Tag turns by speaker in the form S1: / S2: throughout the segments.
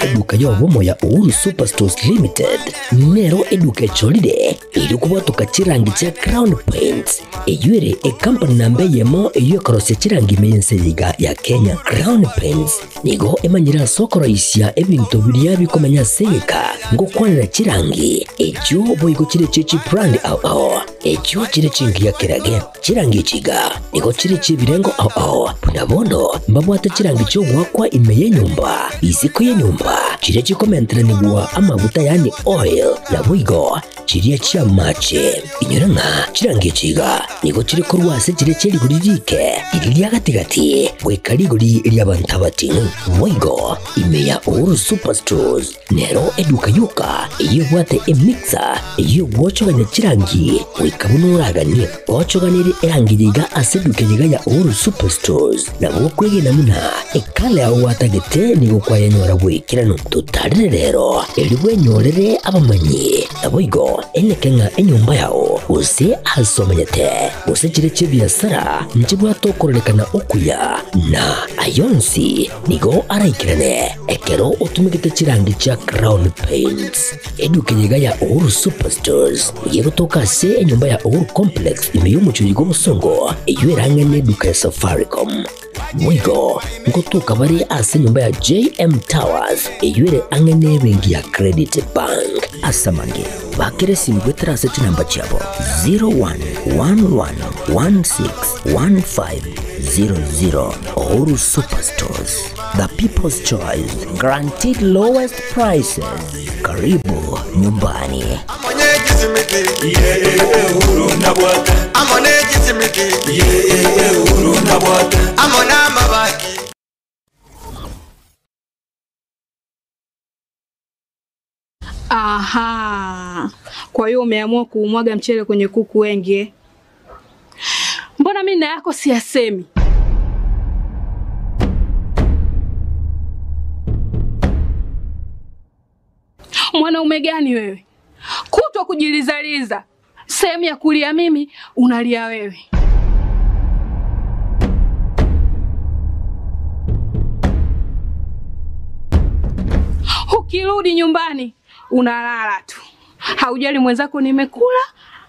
S1: eduka yobomo ya Uhuru Superstores Limited nero eduka cholide ili kubatuka chirangi cha Crown Paints eyure company nambe yemo iyo korose chirangi mense yiga ya Kenya. Crown Paints nigo emanyira sokoro isya ebintu biriya bikomanya seka ngo kwanira chirangi ejo boyiko chire chichi brand ao ejo chire chingi ya kirage chirangi chiga nigo chire chibirengo ao punabono mbabwata chirangi cyo gwakwa imeye nyumba iziko ye nyumba chire chikomentera nibwa amavuta yani oil na bwigo chiriya chia mache inyuranga chirangi chiga nigo chire kurwase chire cheri guririke iriya gatigati gwekari guri iriya bantabati bwigo imeya Uhuru Superstores nero eduka yuka iyo bwate emixer iyo bwochoganya chirangi wikabunuragani bwochoganire erangi yiga aseduke yiga ya Uhuru Superstores na bwokwege namuna ekale aho watagete nigo kwayanyora bwikirano tutarire rero elibwe nyorere abamanyi nabwigo enekenga enyumba yao use asomanyete use chire chibiasara nchibwa tokorelekana okuya na ayonsi nigo araikirane ekero utumikite chirangi cha Crown Paints eduke yiga ya Uhuru Superstores yego tokase enyumba ya Uhuru Complex imeyumucho yigo musongo eyuerange neduka ya Safaricom mwigo ngotuka bari ase nyumba ya JM Towers eyuere angene bengi ya Credit Bank asamange bakere simbwetera seti namba chabo 0111161500 Uhuru Superstores, the people's choice, guaranteed lowest prices. Karibu nyumbani.
S2: Aha, kwa hiyo umeamua kuumwaga mchele kwenye kuku wengi. Mbona mimi na yako siyasemi? Mwanaume gani wewe? Kutwa kujilizaliza. Sehemu ya kulia mimi, unalia wewe. Ukirudi nyumbani, unalala tu. Haujali mwenzako nimekula,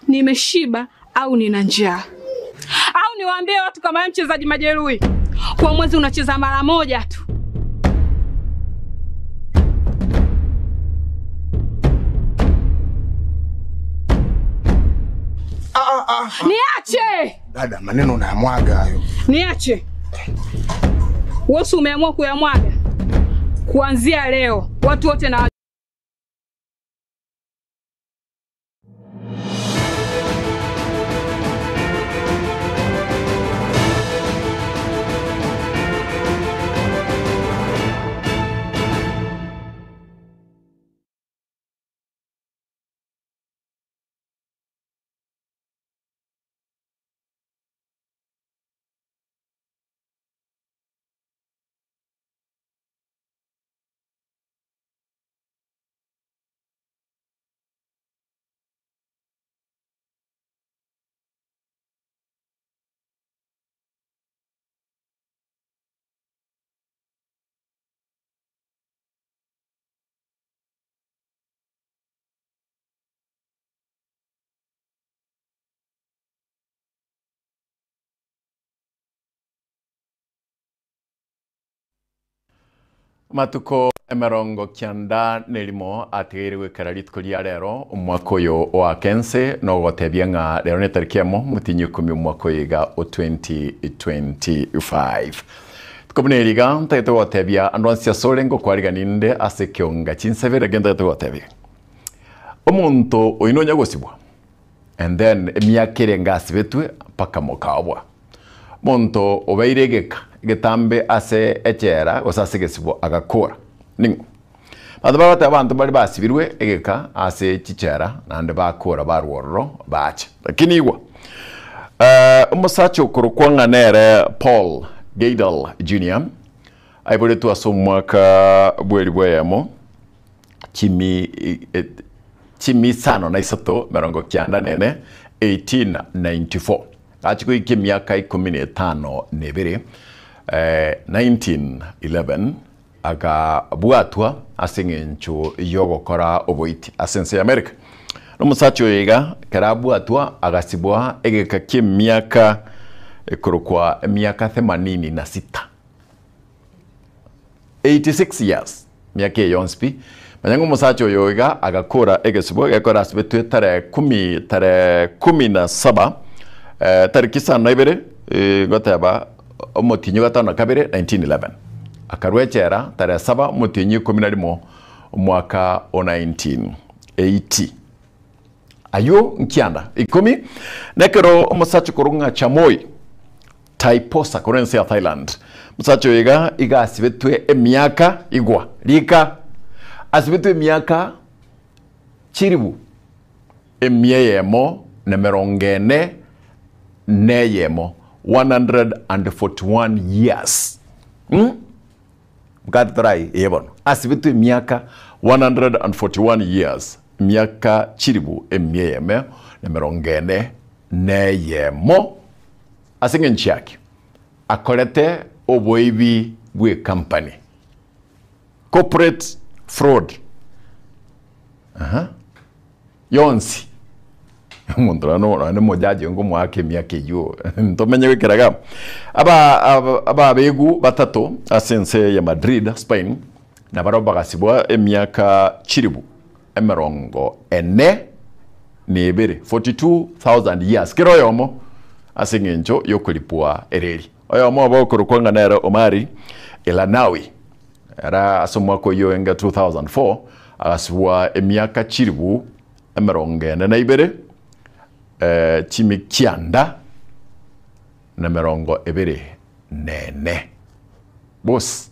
S2: nimeshiba au nina njaa. Au niwaambie watu kama mchezaji majeruhi, kwa mwezi unacheza mara moja tu. Niache!
S3: Dada, maneno unayamwaga hayo.
S2: Niache. Wewe umeamua kuyamwaga. Kuanzia leo watu wote na
S4: Matuko emerongo kianda nelimo atigiriwe kararitko lia rero umwaka uyu wa kense no gotebia nga rero netarikemo mutinyi 10 umwaka yiga o 2025 tukobuneriga ntaito gotebia andwansia solengo kwariganinde asekionga chinsevera genda gotebia omuntu oinonya gosibwa and then emyakere ngasibetwe paka mokabwa muntu obeiregeka getambe ase echera osase gesibo agakora ningo badabata abantu bari basibirwe egeka ase chichera nande bakora barworro bacha lakini igwa umusacho kurukwanga nere Paul Gaydel Jr. aibore tu asomwaka bweli bwemo chimi sano na isato merongo kyanda nene 1894 achiko ikimyaka 15 nebere 1911 agabwatwa asingencho yogokora oboiti asense America no musacho yiga karabwatwa agasibwa egeka miaka ekorokwa miaka 86 86 years miaka yonspi manyango musacho yoiga agakora egesibwa agakora asibetwe tare 17 tariki sana ibere gotaba omotinyo gatano kabere 1911 akarwechera tare 7 motinyo 11 mwaka o 1980 ayo nkianda ikomi nekero musacho korunga chamoi Taiposa korense ya Thailand musacho iga asibetwe emiaka igwa lika asibetwe miaka chiribu emieyemo na merongene neyemo 141 years mkatrai yebon asibetwe miaka 141 years miaka chiribu emieyemo na merongene neyemo asingenchi yake akorete oboibi bwe company corporate fraud yonsi mundra no mojaje ngo mwake miake yo ntomenye wekeraga aba begu batato asense ya Madrid Spain na baroba gasibwa emiaka chiribu emerongo ene nebere 42,000 years kiroyomo asingencho yokulipua ereri oyo mo kurukwanga nero Omari Elanawi era asomwako yo enga 2004 agasibwa emiaka chiribu emerongene na ibere chimikianda na merongo ebere nene boss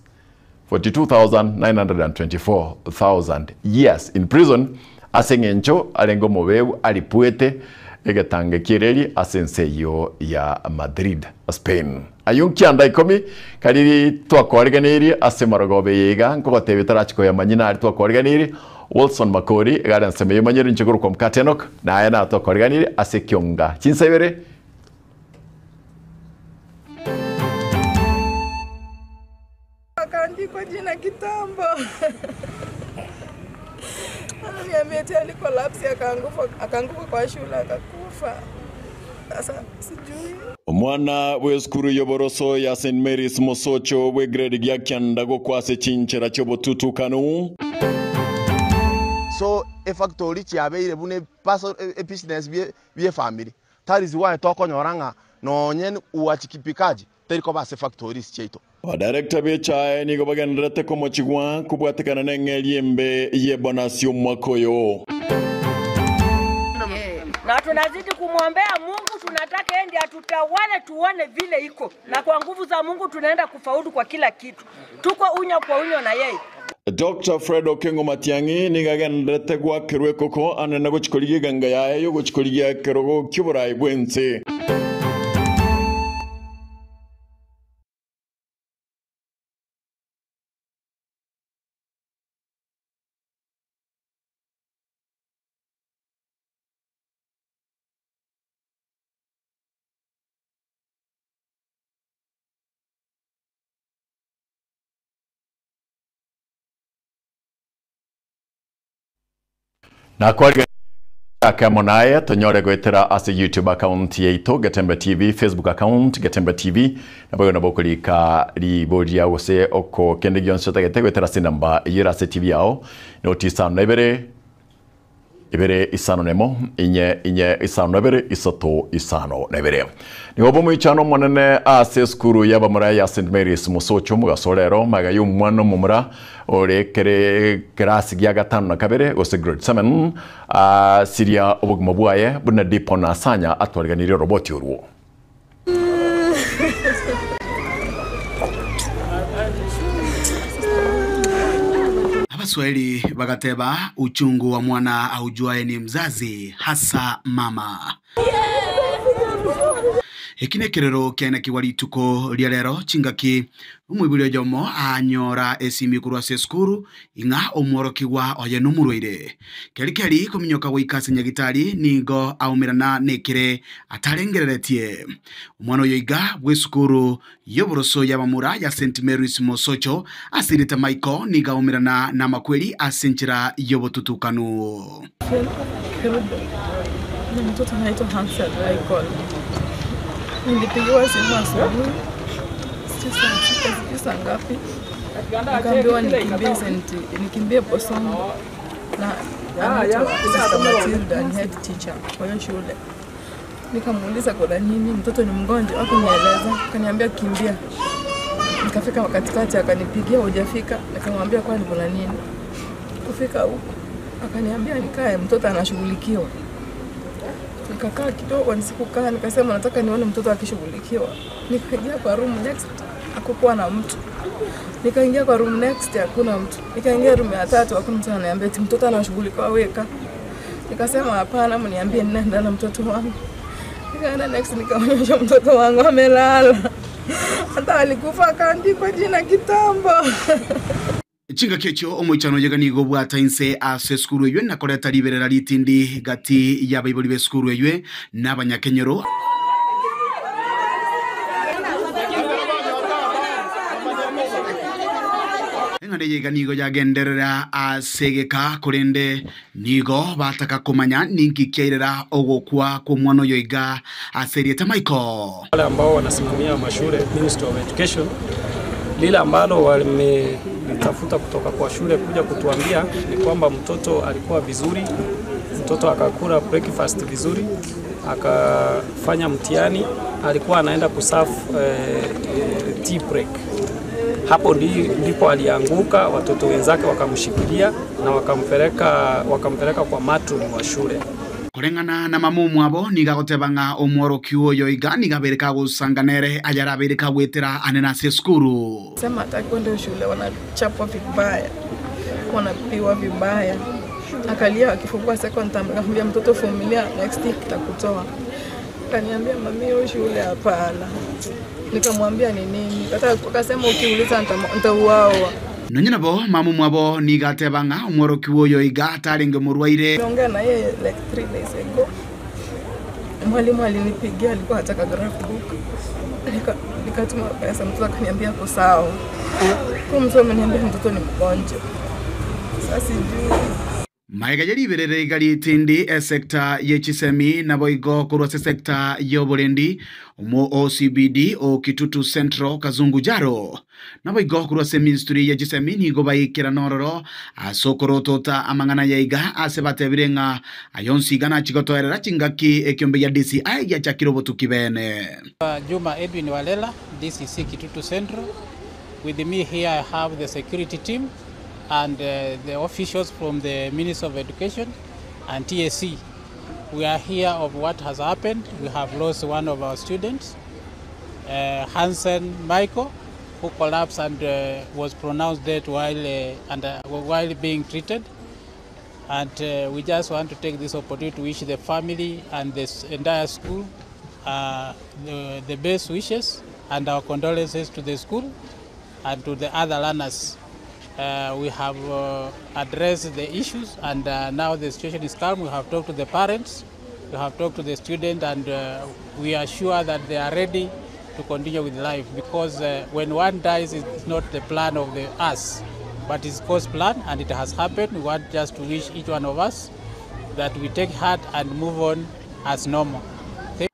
S4: 42,924,000 years in prison asengencho alengo mobebu alipuete egetange kireri asense yo ya Madrid Spain ayunkianda ikomi kaliri twakoriganiri asemaragobe yega nkogotebe tarachiko ya manyina twakoriganiri Wilson Makori garan seme manyiri nchiguru kwa mkatenok na ayana twakoriganiri asekionga chinsebere
S5: akaandikwa jina kitambo. Ananiambia tena collapse akaanguka kwa shule akakufa. Sasa sijui.
S4: Omwana w'eskuru yoboroso ya St Mary's Mosocho we grade gya kyandago kwase chinchera chobotutukanu.
S6: So a factory chiabeire bune paso business bie family. That is why toko nyoranga no nyen uachikipikaji teriko base factories cheito.
S4: Director becha ni gobaganrete komo chigwa kubwatekana nengeliembe yebonasio mwakoyo.
S7: Na tunazidi kumwombea Mungu, tunataka endi atutawale tuone vile iko. Na kwa nguvu za Mungu tunaenda kufaulu kwa kila kitu. Tuko unyo kwa unyo na yeye.
S4: Dr. Fredo Kengo Matiangi ni gaganrete gwa kerwe koko anena gochikoligie ganga yae yo gochikoligie kerogo kyuburai bwense. Na kwa akamonaye tonyore gwetera ase YouTube account yeito Gatemba TV, Facebook account Gatemba TV na bayo nabokulika libodia wose oko kende gyonso tagete gwetera sinamba yira se TV yao notisa nebere ibere isano nemo inye isano nebere isoto isano nebere ni obo muichano monene ase skuru yaba mura ya St Mary's Mosocho mugasorero magayo mwana mumura ore kere grasi gya gatano na kabere ose grade 7 siria obugmo bwaye buna dipona sanya atwarganire roboti urwo
S8: Abaswahili bagateba uchungu wa mwana aujuaye ni mzazi hasa mama. Hekine kerero kiana kiwali tuko lialero chingaki umwibulio jomo anyora esimi kurwa seskuru inga omworo kiwa oye numurwire keri kuminyoka wikase nyagitari nigo aumirana nekire atarengereretie umwana yoiga bwesukuru yoboroso yabamura ya St Mary's Mosocho asirita Michael niga aumirana na makweli asenchira yobotutukanu.
S5: Mtoto anaitwa Hansel Michael. Nilipigiwa simu asubuhi. Sasa ngapi? Nikaambiwa nikimbie Bosongo. Na anaitwa Sister Matilda, ni head teacher kwa hiyo shule. Nikamuuliza kwa nini mtoto ni mgonjwa, hakunieleza. Akaniambia kimbia. Nikafika katikati akanipigia hujafika. Nikamwambia kwani kuna nini? Kufika huko akaniambia nikae mtoto anashughulikiwa. Nikakaa kidogo nisikukaa nikasema nataka nione mtoto akishughulikiwa. Nikaingia kwa room next hakukuwa na mtu. Nikaingia kwa room next hakuna mtu. Nikaingia room ya 3 hakuna mtu ananiambia eti mtoto anashughulikiwa weka. Nikasema hapana mniambie ninaenda na mtoto wangu. Nikaenda next nikaonyesha mtoto wangu amelala. Hata alikufa akaandikwa jina kitambo.
S8: Chinga kecho omoichano yeganigo bwata inse ase skuru ywe nakoreta liberera litindi gati ya baibuli be skuru ywe n'abanyakenyero engane yeganigo yagenderera asegeka kurende nigo bataka kumanya ninki kyairera ogokwa kwa mwana yoiga aserieta Michael.
S9: Wale ambao wanasimamia mashule Ministry of Education lile ambalo walimetafuta kutoka kwa shule kuja kutuambia ni kwamba mtoto alikuwa vizuri, mtoto akakula breakfast vizuri, akafanya mtihani, alikuwa anaenda kuserve tea break. Hapo ndipo alianguka, watoto wenzake wakamshikilia na wakampeleka kwa matron wa shule.
S8: Kurengana na mamumu abo nigagotebanga omworo kiwo yoiga nigabereka gusanganere ayarabereka gwetera anena seskuru.
S5: Sema atakwenda shule wanachapwa vibaya. Wanapiwa vibaya. Akalia akifungua second term akamwambia mtoto familia next week takutoa. Kaniambia mami hiyo shule hapana. Nikamwambia ni nini? Akasema ukiuliza nitauawa.
S8: Nonyina bo mamumu abo nigatebanga omworo kiwo yoiga tarenge murwaire.
S5: Niongea na yeye like 3 days ago. Mwalimu alinipigia alikuwa anataka draft book. Nikatuma pesa mtoto akaniambia hapo sawa. Kwa mtu ameniambia mtoto ni mgonjwa. Sasa sijui.
S8: Maigajari berere gari tindi sekta yechisemi na boigo kurwa sekta yoborendi umo OCBD o Kitutu Central Kazungu Jaro na boigo kurwa ministry yechisemi ni gobaikira nororo asokoro tota amangana yaiga asebate birenga ayonsi gana chigotoerera chingaki ekyombe ya DCI ya chakirobotu kibene.
S10: Juma Edwin Walela, DCC Kitutu Central. With me here I have the security team and the officials from the Ministry of Education and TSC. We are here of what has happened. We have lost one of our students, Hansen Michael, who collapsed and was pronounced dead while being treated. And we just want to take this opportunity to wish the family and this entire school the best wishes and our condolences to the school and to the other learners. We have addressed the issues and now the situation is calm. We have talked to the parents, we have talked to the students, and we are sure that they are ready to continue with life, because when one dies it's not the plan of us, but it's God's plan and it has happened. We want just to wish each one of us that we take heart and move on as normal.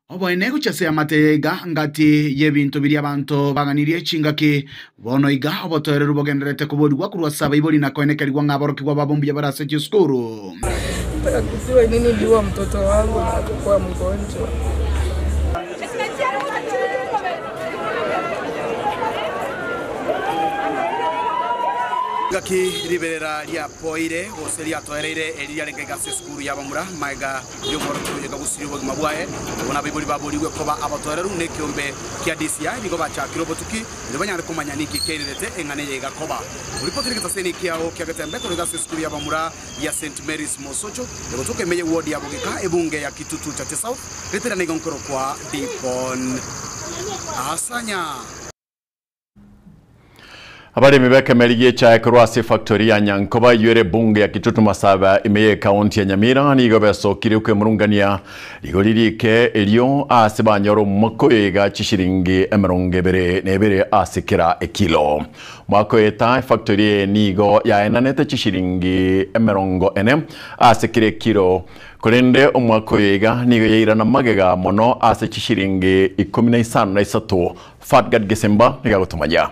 S8: Oboine kuchasea mateiga ngati yebintu biri abantu baganirie chingaki bono iga obotorero bogenderete kubodwa kurwa saba iboli na koenekerwa ngaborokirwa babombi barase chiskuru.
S5: Kusiwa nini liwa mtoto wangu na akakua mgonjwa.
S8: chingaki riberera ria poire goseria toereire eria renga seskuru ya bamura maiga yo moro tuje kabusiri bogima bwae bona bibuli babuli gwe koba abatoereru ne kiombe kia DCI niko bacha kirobotuki ndibanya kumanya niki kerete engane yega koba ulipotiri kitaseni kiao kia gatembe to renga seskuru ya bamura ya St Mary's Mosocho ndotoke meye ward ya Bogeka ebunge ya Kitutu Tate South retera negonkoro kwa Dipon Asanya
S4: Habari mibeke merigie cha Croatia Factory ya Nyankoba yure bunge ya Kitutu Masaba imeye kaunti ya Nyamira nigo besokire ukwe murungania ligo lirike elio asibanyoro makoyega chishiringi emerongebere nebere asikira ekilo makoyeta factory nigo ya enanete chishiringi emerongo ene asikire kilo kurende omwakoyega nigo yairana magega mono asichishiringi 15 Fatgad Gesemba niga gutumanya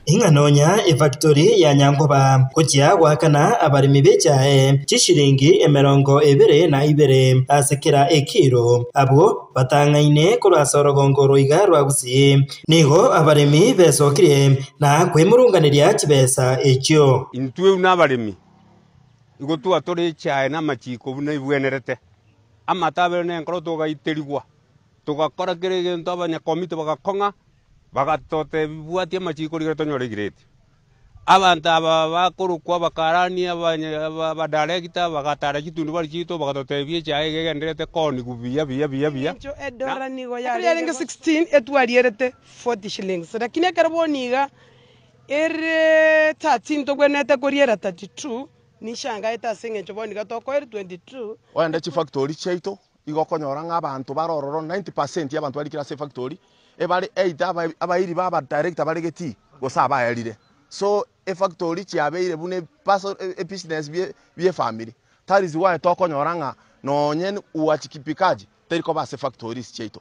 S11: Inganonya factory ya Nyangoba kuchia wakana abarimi bechae chishiringi emerongo ebere na ibere asekera ekiro abo batangaine kurasorogongo iga rwagusi nigo abarimi besokire na kwemurunganiria chibesa ekyo
S12: intwe n'abarimi igo tuatore chae na machiko buna ibwenerete amatabere ne nkoro togaiterigwa tugakora kirege ntabanya komite bagakonga bagatote buatie machiko ligetonyo girete abantu aba bakurukwa bakarani abadarekita bagatara kitundu bali kito bagatote bie chae gegenderete koni kubia bia
S13: cho edora nigo ya yarenga 16 etwarierete 40 shillings lakini karaboniga 13 to gwenete koriera 32 nishanga eta singe choboniga to ko 22
S6: wende chi factory cheito igokonyora ng'abantu barororo 90% y'abantu bari kira se factory ebali 8 abairi baba director bali geti gosaba yarire so e factory chiabeire bune paso e business bie family that is why tokonyora ng'a nonyen uachikipikaji teriko ba se factories cheito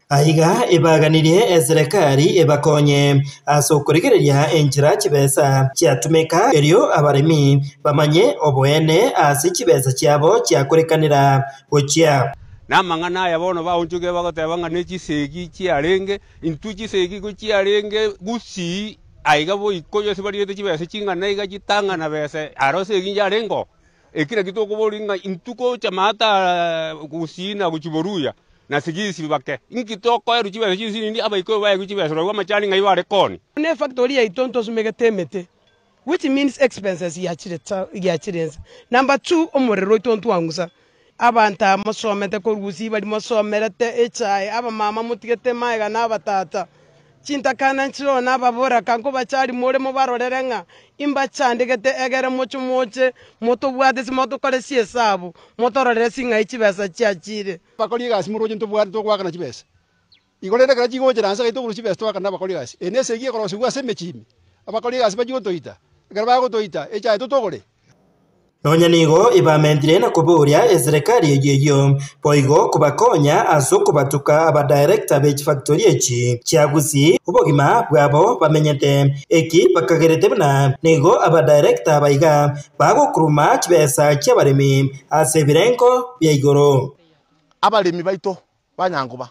S11: aiga ibaganirie serikali ebakonye asokurigereria enjira chibesa chiatumeka erio abarimi bamanye oboene chibesa chiabo chiakurekanira gochia
S12: namangana yabono baunjuge bagotebanga nechisegi chiarenge intu chisegi go chiarenge gusi aiga bo ikoyo sibariete chibesa chingana iga chitangana bese arose ginjarengo ekira kitoko bolinga intuko chamata gusina guchiboruya na sigisi bake inkitoko eru chibesa chisini ndi abaiko baye guchibesa ro machani ngai ware koni
S13: ne factory ya itonto sumegetemete which means expenses ya chirenza number 2 omorero itonto wangusa abanta masomete ko rusi bali masomerete echai aba mama mutigete maiga na batata chintakana nchiro na babora kanko bachari more mo barorerenga imba chandegete egere mocho moche moto bwate simoto kole siesabu motorore singa ichibesa chiachire
S14: bakoli gasi muroje nto bwate to kwakana chibesa igolere kala chigoje ransa kaito buru chibesa to kwakana bakoli gasi enese gie kolo sigwa semechimi abakoli gasi bajigo toita garba go toita echai to togore
S11: Nonyanigo ibamendire na kuburia serikali yeyo poigo kubakonya asoko batuka aba director be factory echi chiagusi ubogima bwabo bamenyete eki bakagerete bana nego aba director baiga bago kuruma chibesa cyabaremi asebirenko byigoro
S6: abaremi baito banyanguba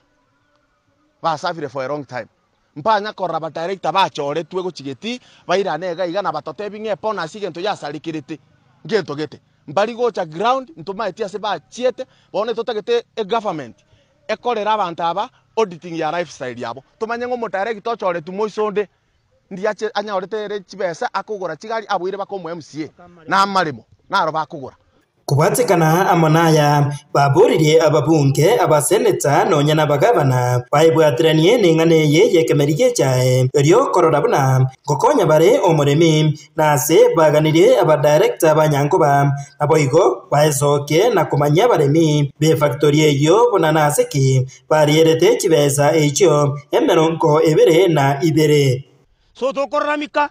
S6: basafire for a long time mpanya korra aba director bachore twego chigeti baira nega igana batotebi ngepona sigento yasalikirite ngento gete mbali gocha ground ntuma etia se ba chiete bone totagete e government ekorera abantu aba auditing ya lifestyle yabo tumanye ngo motareki tochore tumoisonde ndiache anya orete chibesa akugura chigari abwire bakomwe MCA na amarimo naro bakugura
S11: kubatikana amonaya baburirie ababunge abaseneta nonyana bagabana baibwatiranie ninganeye yekemerige chae erio kororabuna gokonya bare omoremi nase baganirie aba director banyangoba aboigo baezoke na kumanya baremi be factory yo bonana seki barierete chibesa echo emeronko ebere na ibere
S14: so to koramika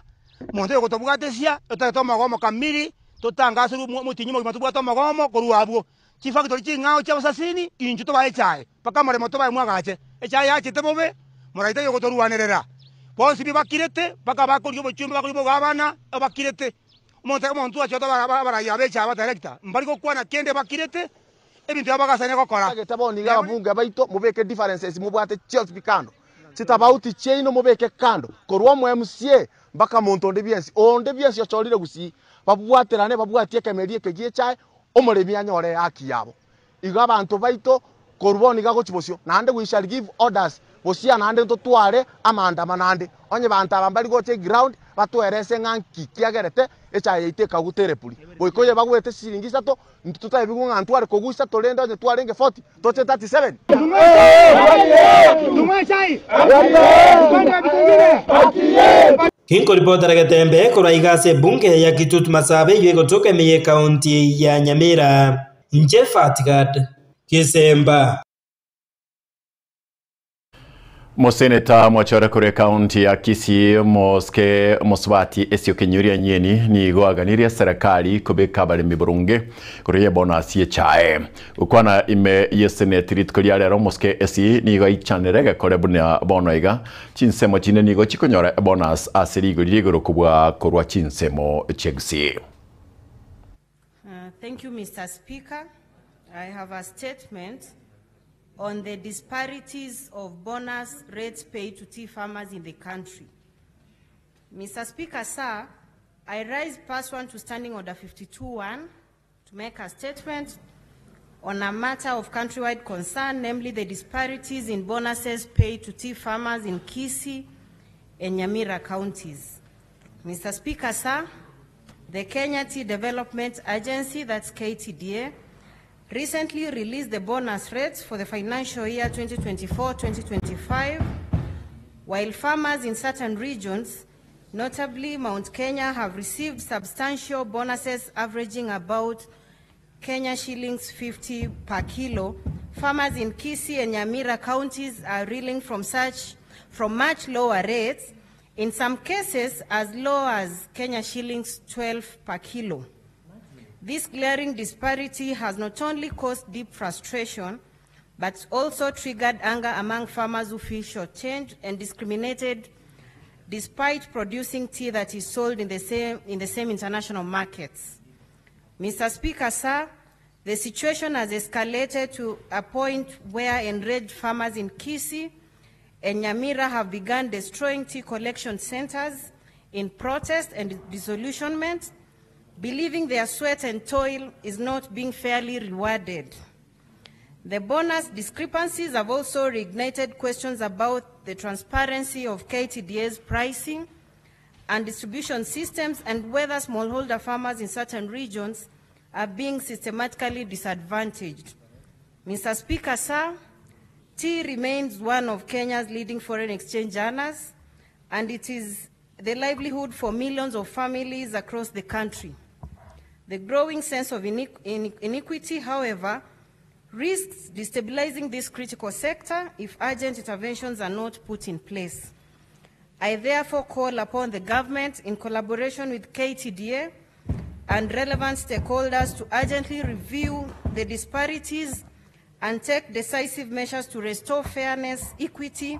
S14: monte gotobugatesia otatoma gomo kamiri totanga suru mutinyi mo matubwa magomo koruabwo chifactory chingao cha basasini inju to baechae paka mare moto bae mwagache echai yache tebobe moraite yo gotoruanerera bonsi bi bakirete paka bakoriyo bochumba bakoriyo gabana abakirete monte montu acho to bara ya becha ba director mbali ko kwana kende bakirete ebintu abagasane ko kora
S6: teboni ga bunga baito mubeke differences mubwate chelsea pikando chitabauti cheino mubeke kando korwa mu MCA mpaka muntu onde biensi ochorire gusi babwaterane babwatie kemerie kegie chai omuremi anyore haki yabo iga abantu baito koruboni gagochibocio nande we shall give orders bosia nande ntotware amandama nande onye bantu abambari goche ground batwerese nganki kiagerete echa yiteka gutere puli boikoye bagwete siringi 3 ntutabigu ngantware kogusa tolenda onye twarenge 40 toche 37
S11: Kinko ripota Gatembe kuraigase bunge ya Kitut Masabe yego toke meye kaunti ya Nyamira nje Fatgad Kisemba
S4: Moseneta mwachora kure kaunti ya Kisii Moske Moswati Esio Kenyuria Nyeni ni goaganiria serikali kubeka barimi burunge kure bonus ye chae ukwana ime yeseneti ritkolia lero Moske Esi ni go ichanere kore buna bonoiga chinsemo chine ni go chikonyora bonus asirigo ligoro kubwa korwa chinsemo chegsi.
S15: Thank you, Mr. Speaker. I have a statement on the disparities of bonus rates paid to tea farmers in the country. Mr. Speaker, sir, I rise pursuant to Standing Order 52-1 to make a statement on a matter of countrywide concern, namely the disparities in bonuses paid to tea farmers in Kisii and Nyamira counties. Mr. Speaker, sir, the Kenya Tea Development Agency, that's KTDA, recently released the bonus rates for the financial year 2024-2025, while farmers in certain regions, notably Mount Kenya, have received substantial bonuses averaging about Kenya shillings 50 per kilo. Farmers in Kisii and Nyamira counties are reeling from much lower rates, in some cases as low as Kenya shillings 12 per kilo. This glaring disparity has not only caused deep frustration, but also triggered anger among farmers who feel shortchanged and discriminated despite producing tea that is sold in the same international markets. Mr. Speaker, sir, the situation has escalated to a point where enraged farmers in Kisii and Nyamira have begun destroying tea collection centers in protest and disillusionment, believing their sweat and toil is not being fairly rewarded. The bonus discrepancies have also reignited questions about the transparency of KTDA's pricing and distribution systems and whether smallholder farmers in certain regions are being systematically disadvantaged. Mr. Speaker, sir, tea remains one of Kenya's leading foreign exchange earners, and it is the livelihood for millions of families across the country. The growing sense of inequity, however, risks destabilizing this critical sector if urgent interventions are not put in place. I therefore call upon the government, in collaboration with KTDA and relevant stakeholders, to urgently review the disparities and take decisive measures to restore fairness, equity,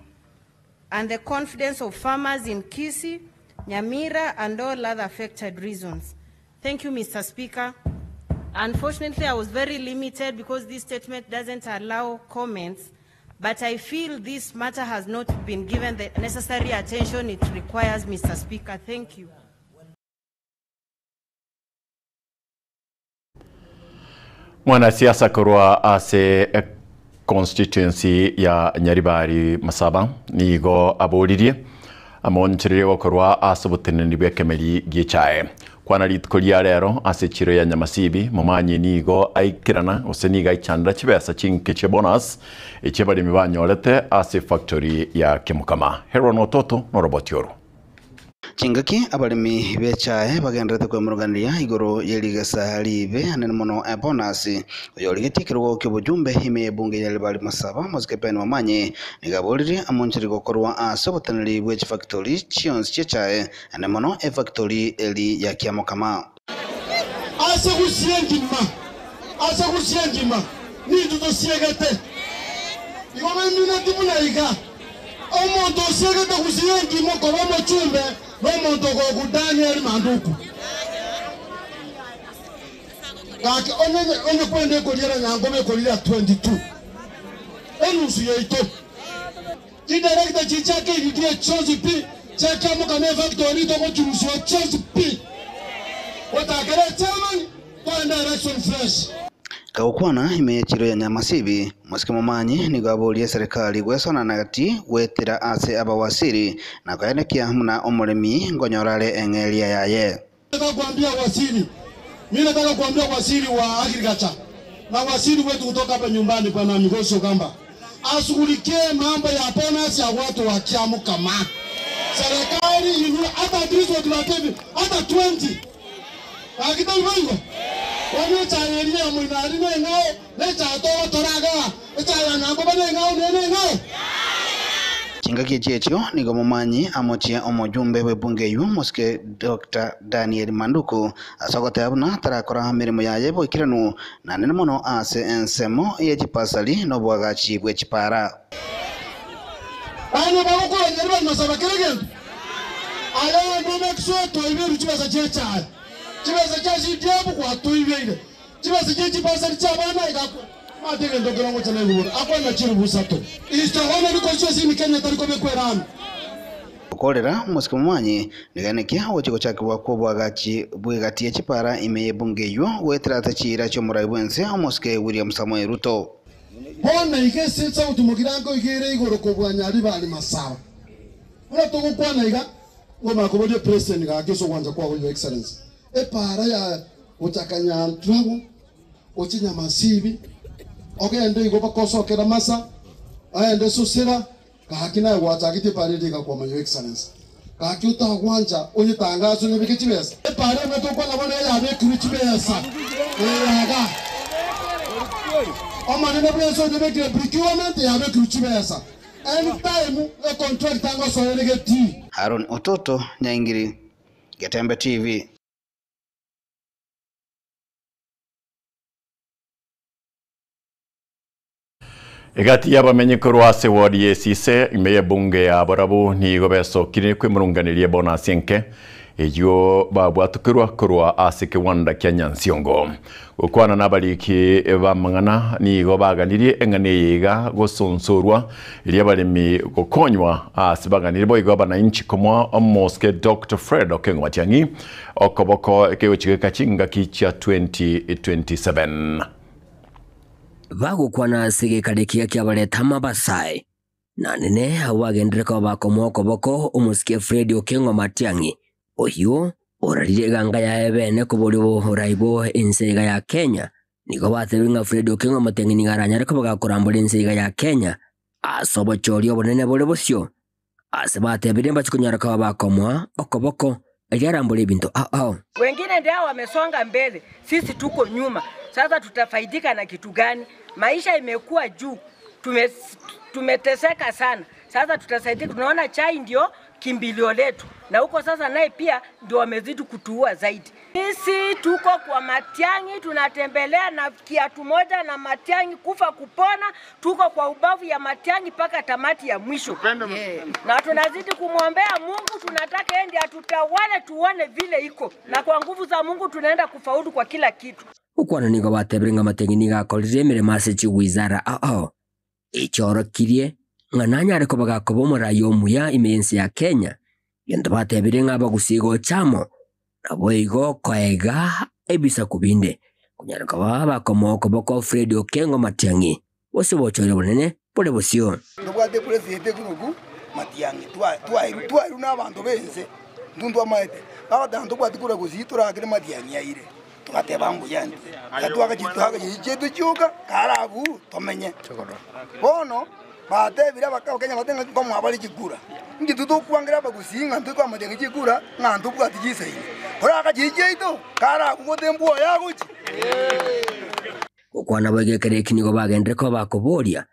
S15: and the confidence of farmers in Kisii, Nyamira, and all other affected regions. Thank you, Mr. Speaker. Unfortunately, I was very limited because this statement doesn't allow comments, but I feel this matter has not been given the necessary attention it requires, Mr. Speaker. Thank you.
S4: Mwanasiasa korwa ase constituency ya Nyaribari Masaba nigo aboririe amonchirire gokorwa asoboteneni bwekemeri gichae kwana litkolia rero ase chiro ya Nyamasibi mumanyi nigo aikirana oseniga ichandra chibesa chinke che bonus echebari mibanyorete ase factory ya Kimukama. Heron Ototo no robot yoro
S8: Chingaki abalimi bechae bagendete kwemuruganiria igoro yeligasa libe anene mono bonus yoligetikirwo kibujumbe hime bunge ya Nyaribari Masaba mozikepeni wamanye nigaboliri amonchiri gokorwa asobotaniri bwe factory chions chechae anene mono factory eli ya Kimukama
S16: asakusiengima ni tutosiegete igome mina tibunaiga omonto siegete kusiengima kwa mochumbe Romonto go Daniel Manduku. Kaki onye kwende ko lira nyangome ko lira 22. Enusu yeito. Kidirekta chichake ilidie chozi pi. Chaka muka me factory to go churuswa chozi pi. Watakere chairman to direction fresh.
S8: Kaukwana imechiro ya Nyamasibi Mwasikimo Manyi ni gabulie serikali gwesona nagati wetira ase abawasiri na kwaenekia muna omulemi ngonyorale engelia yaye.
S16: Nataka kuambia waziri, mimi nataka kuambia waziri wa agriculture na waziri wetu kutoka hapa nyumbani Bwana Migosho kwamba ashughulikie mambo ya bonus ya watu wa Kiamukama. Serikali inua hata dizo tunataka hata 20. Akita hivyo. Wani chayeria ya mwinari na ngao, lecha atoa toraga, chaya nango bane ngao nene ngao.
S8: Chingaki checho ni Gomumanyi amochia omojumbe webunge yu Moske Dr. Daniel Manduku asogote abuna tarakora mirimo yaye boikiranu na nene mono ase ensemo yechipasali no bwagachi bwechipara.
S16: Ano bako nyerba no sabakeregen. Aya no mekso to ibe chibasa checha. Chibasa checha diabu kwa to ibe. Chibasa checha pasali chabana ikako. Matege ndokero ngo chana ngubura. Akwa na chirubusa to. Istahona liko chosi ni Kenya tariko bekwerana.
S8: Kolera Mwasikimo Manyi niganekia wachiko chake wako bwagachi bwegati echipara imeye bunge yu wetira tachira chomurai bwense Moske William Samoei Ruto.
S16: Hona ikese sa utumokirango igere igoro kobwanyari bali masaba. Una togo kwana iga ngoma kobode president ga keso kwanza kwa your excellency. E para ya utakanya travel ochinya masibi. Ogende igo bakoso kera masa. Aende susira kahakina watakiti paridi ga kwa your excellency. Kakiuta kwanja onye tangazo ne bikitibesa. E para na to kwana bone ya be krichibesa. Aga. Omani na bwenso de bekre procurement ya be krichibesa. Anytime a contract tango so negati.
S8: Aaron Ototo Nyaingiri, Getembe TV.
S4: Igati y'abamenyekuru ase ward yesise imeye bunge ya Borabu ni gobeso kiri kwimurunganirie bona sienke ejo babwatukirwa kurwa ase kiwanda kya Nyansiongo ukwana nabaliki bamangana ni gobaganirie engane yiga gosonsorwa iri abalimi gokonywa ase baganire boigo abananchi komwa Moske Dr. Fred Okengo Matiang'i okoboko ekewe kachinga kicha 2027
S1: bagukwana sigikarikia kyabareta mabasai na nene awagendereka bakomoko boko Moske Fred Okengo Matiang'i ohiyo orarire ganga ya ebene kuburibo horaibo insega ya Kenya nigo batebinga Fred Okengo Matiang'i nigaranyare ko bagakurambura insega ya Kenya asobo chorio bonene bole bosyo asebatebire mbachikunyaraka bakomwa okoboko yarambule bintu
S7: wengine ndio wamesonga mbele, sisi tuko nyuma. Sasa tutafaidika na kitu gani? Maisha imekuwa juu, tumeteseka sana. Sasa tutasaidika, tunaona chai ndio kimbilio letu, na huko sasa naye pia ndio wamezidi kutuua zaidi. Sisi tuko kwa Matiang'i, tunatembelea na kiatu moja na Matiang'i, kufa kupona, tuko kwa ubavu ya Matiang'i paka tamati ya mwisho. Na tunazidi kumwombea Mungu, tunataka endi atutawale tuone vile iko, na kwa nguvu za Mungu tunaenda kufaulu kwa kila kitu.
S1: Ukwana nigo batebringa Matiang'i nigakorire mirimo ase chigwizara ichorokirie ng'ananya ariko bagakoba omurayi omuya imensi ya Kenya gento batebire ng'aba gusigo chamo nabo igo koega ebisa kubinde kunyaraka bakomoko boko Fred Okengo Matiang'i bose bochore bonene bole bosio
S17: ndobwate president kunugu Matiang'i twa n'abantu bense ndundwa maete babatanto bwatikura kuzitura kire Matiang'i yaire tugateba ngo yandi atwaga gituhaga yichetu cyuka karabu tomenye bono batebira bakabakenya batenga ko mwabali kigura ngitutu kwangira bagusinga ntuko amadenga kigura ngantu bwatigisaini oraka jijeito karabu godembuo yaguchi
S1: ukwana bagekere kinigo bagendere ko bakoboria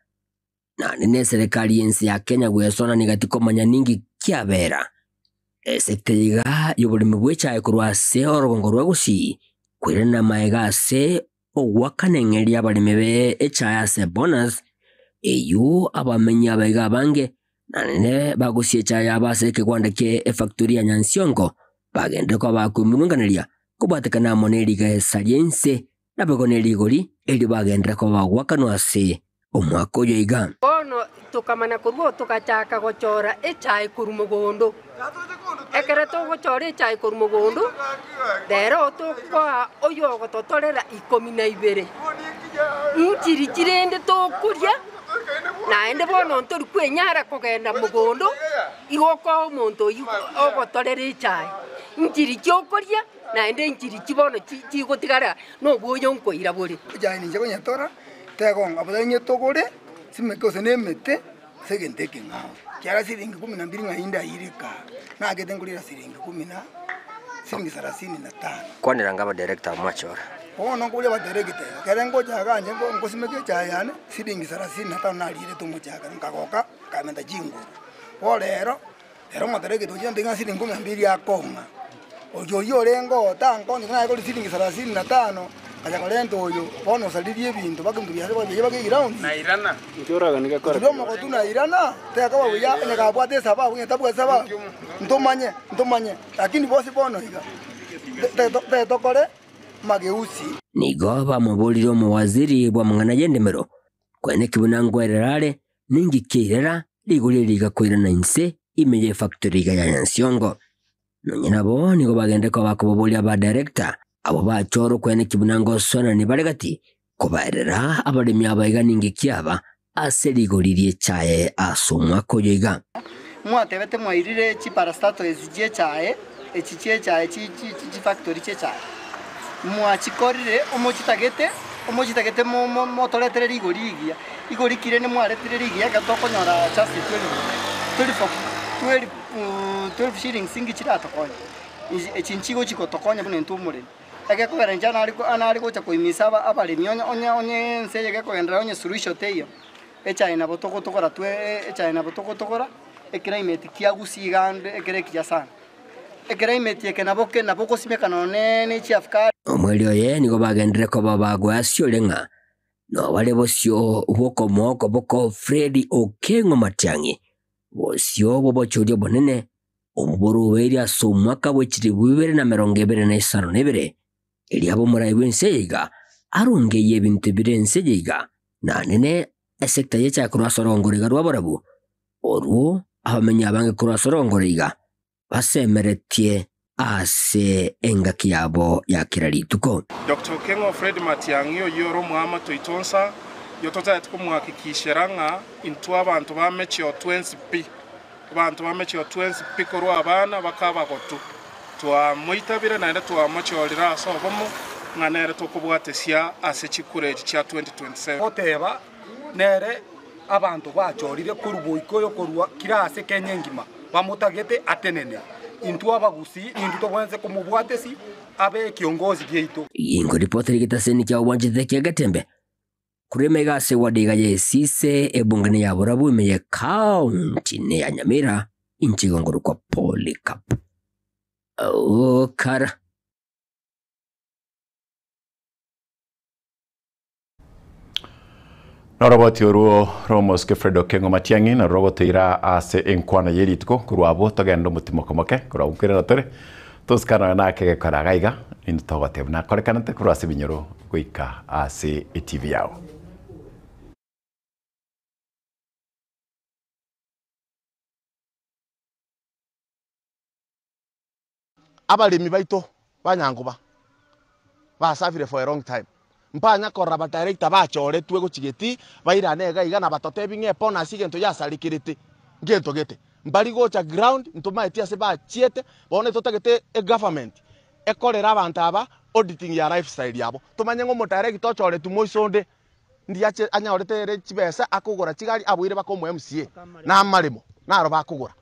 S1: na nene serikali yensi ya Kenya gwesona nigatiko manya ningi kiabera esekteriga yobulimi bwechaye kurwase orogongo rwegusi kwirena maegase ogwakanengeri abalimi be echaya se bonus eyu abamenya abaiga bange na nene bagusie chaya abase kiwanda ke factory ya Nyansiongo bagende ko bakumurunganiria kubatekana moneriga saliense nabegoneri gori eri bagende ko bagwakanwa se omwako yoiga
S18: ono
S7: tukamana kurwo tukachaka gochora echai kuru mugondo ekere tugochora echai kuru mugondo rero tukwa oyo gototorera 12 nchiri chirende tukuria naende bono ntori kwenyara kugenda mugondo igoko omonto ogotorera echai nchiri chiokoria naende nchiri chibono chigotigara no bwoyo nkoira buri
S17: echai ninche konyetora tegonga bodenye togore simekose nemete segenteke ngao kiara siringi 12 ngainda irika na agete ngulira siringi 10 siringi 35
S1: kwanira ngaba director mwachora
S17: ono kule ba director kerengo jaga nje ngo simeke chayane siringi 35 na alire tumo jaga ngagoka kamenda jingu olero mo director jende nga siringi 12 akonga ojo yorengo tango ngina ko siringi 35 aja kalento oyo bono salirie bintu bakumburia bage ground
S9: na irana
S17: njoraga nikakora ndio mako tuna irana teka babo ya nyakabwate saba unyetabwa saba ntomanye lakini bosi bono iga tokore mageusi
S1: nigo bamubulira omuwaziri bwa mung'ana yendemero kwene kibunango ererare ningi kirera ligulire ligakwirana inse imeye factory ga yansiongo nonyina bo nigo bagende ko bakubulia ba director abo bachoro kwene kibunango sona ni baregati kubaerera abalemi abaiga ningi kiaba ase liguririe chae asomwa koyiga
S18: mwatebete mwairire chi parastato ezije chae echiche chae chi factory che chae mwachikorire omochitagete motoretere rigorigia igorikire ne mwaretere rigia gatokonyora chasi 12 shillings singi chiratokonya echinchigo chikotokonya bune ntumure agekogera njana anari gocha koimisaba abalemi onye nseye gekogenda onye solution teyo echaina botokotokora echaina botokotokora climate kiagusigande ekere kijasana climate ekenaboke naboko simeka none ni chiafka
S1: omweli oye nigo bagendere ko babagwa asiolenga no bale bosio boko moko boko Freddy Okengo Matiang'i bosio bobochorio bonene omuburu weri asomwaka bwechiri 2022 eliabo muraibu enseiga arongeye ebintu birense yiga nanene esekta yecha kurwasorongoriga rwabarabu orwo abamenya abange kurwasorongoriga basemeretie ase engaki yabo yakira rituko
S19: Dr. Okengo Fred Matiang'i oyoro mwama toitonsa yotota tukumwakikishira nga into abantu bamechio 20p abantu bamechio 20p korwa abana bakaba gotu twa moitabira naenda twa mochorira so bomo nganere tokubwatesia ase chikure cha 2027
S14: oteba nere abantu bachorire kuruboikoyo korwa kirase Kenya ngima bamutagete atenene into abagusi into tobwenze kumubwatesi abe kiongozi byeito
S1: ingo ripoti gitaseni kya wanjite kya gatembe kuremega se wadiga yesise ebungane ya burabu imeye county ne ya Nyamira inchigongoro kwa Polycarp kara
S4: Noroboti oruo Romoske Fred Okengo Matiang'i na rogoteira ase enkwana yeritiko kurwabo togendo mutimokomoke kurabukira tore toskana na kege karagaiga intogote na korekanate kurase binyoro goika ase TV yao
S6: abalemi baito banyanguba basafire for a long time mpanya korra ba director bachore twe gochigeti bairanega igana batotebinge pona sigento yasalikirite ngento gete mbali gocha ground ntumaetia se bachiete bone totagete e government ekorera abantu aba auditing ya lifestyle yabo tumanye ngo mo director chore tumoisonde ndiache anyaorete chibesa akugura chigari abwire bakomwe MCA na amarimo naro bakugura